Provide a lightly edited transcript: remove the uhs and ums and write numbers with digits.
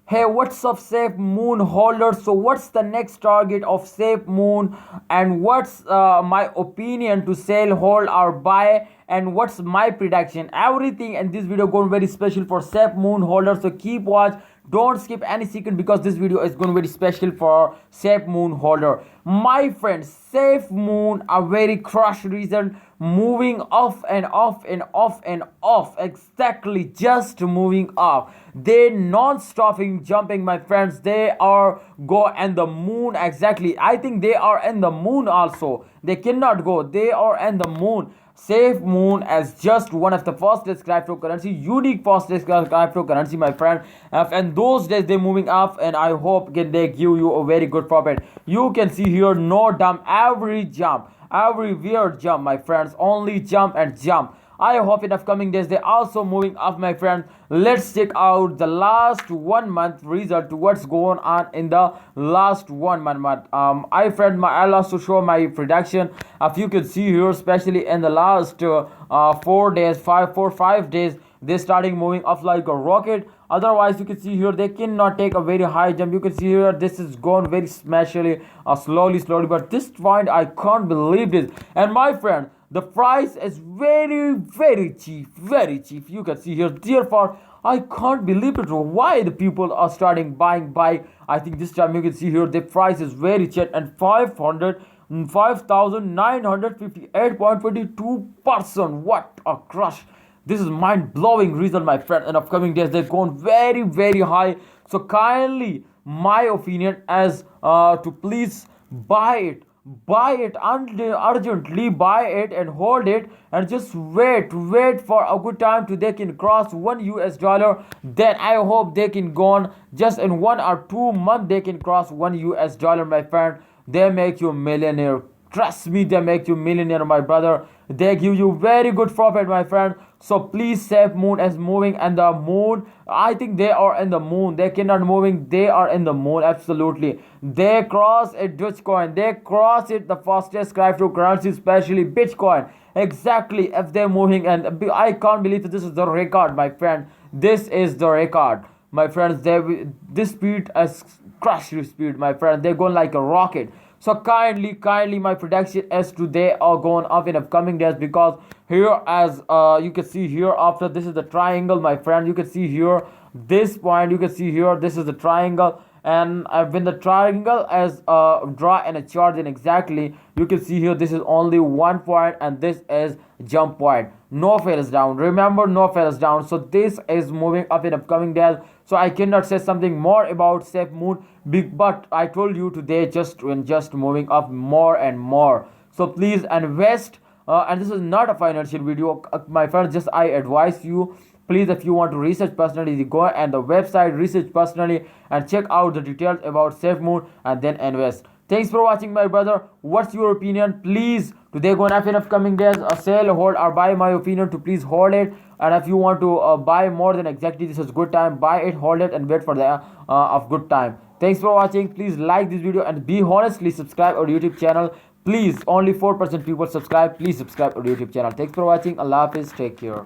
Hey, what's up, Safe Moon holders? So, what's the next target of Safe Moon, and what's my opinion to sell, hold, or buy, and what's my prediction? Everything in this video going very special for Safe Moon holders. So, keep watch. Don't skip any second because this video is going very special for Safe Moon holder. My friends, Safe Moon a very crush reason, moving off and off and off and off, exactly just moving off. They non-stopping jumping, my friends. They are go and the moon, exactly. I think they are in the moon also. They cannot go, they are in the moon. Safe Moon as just one of the fastest cryptocurrency, unique fastest cryptocurrency, my friend. And those days they moving up, and I hope can they give you a very good profit. You can see here no dump, every jump, every weird jump, my friends. Only jump and jump. I hope in upcoming days they also moving up, my friends. Let's check out the last 1 month result to what's going on in the last 1 month. I'll also show my prediction. If you can see here, especially in the last 4 days, 5 days, they starting moving up like a rocket. Otherwise, you can see here they cannot take a very high jump. You can see here this is going very smashily, slowly, but this point I can't believe this. And my friend, the price is very cheap, very cheap. You can see here, therefore I can't believe it. Why the people are starting buying buy. I think this time you can see here the price is very cheap, and 5,958.22%. What a crush. This is mind-blowing result, my friend. In upcoming days, they're going very high. So kindly, my opinion is to please buy it. Buy it urgently, buy it and hold it, and just wait for a good time to they can cross $1. Then I hope they can go on just in 1 or 2 months they can cross $1, my friend. They make you millionaire. Trust me, they make you millionaire, my brother. They give you very good profit, my friend. So please, Safe Moon is moving, and the moon, I think they are in the moon. They cannot moving, they are in the moon, absolutely. They cross it Dogecoin, they cross it the fastest cryptocurrency, especially Bitcoin. Exactly, if they're moving, and I can't believe that this is the record, my friend. This is the record, my friends. This speed is crush speed, my friend. They're going like a rocket. So kindly, my prediction is today are going up in upcoming days, because here, as you can see here, after this is the triangle, my friend. You can see here this point. You can see here this is the triangle, and when the triangle is draw in a chart, then exactly you can see here this is only 1 point, and this is jump point. No fails down. Remember, no fails down. So this is moving up in upcoming days. So I cannot say something more about Safe Moon, but I told you today just moving up more and more. So please invest. And this is not a financial video, my friends. Just I advise you, please, if you want to research personally, go and the website, research personally, and check out the details about Safe Moon, and then invest. Thanks for watching, my brother. What's your opinion? Please, today going up in upcoming days, sell, hold, or buy. My opinion to please hold it. And if you want to buy more than exactly this is good time, buy it, hold it, and wait for the of good time. Thanks for watching. Please like this video, and be honestly subscribe our YouTube channel. Please, only 4% people subscribe. Please subscribe our YouTube channel. Thanks for watching. Allah Hafiz. Take care.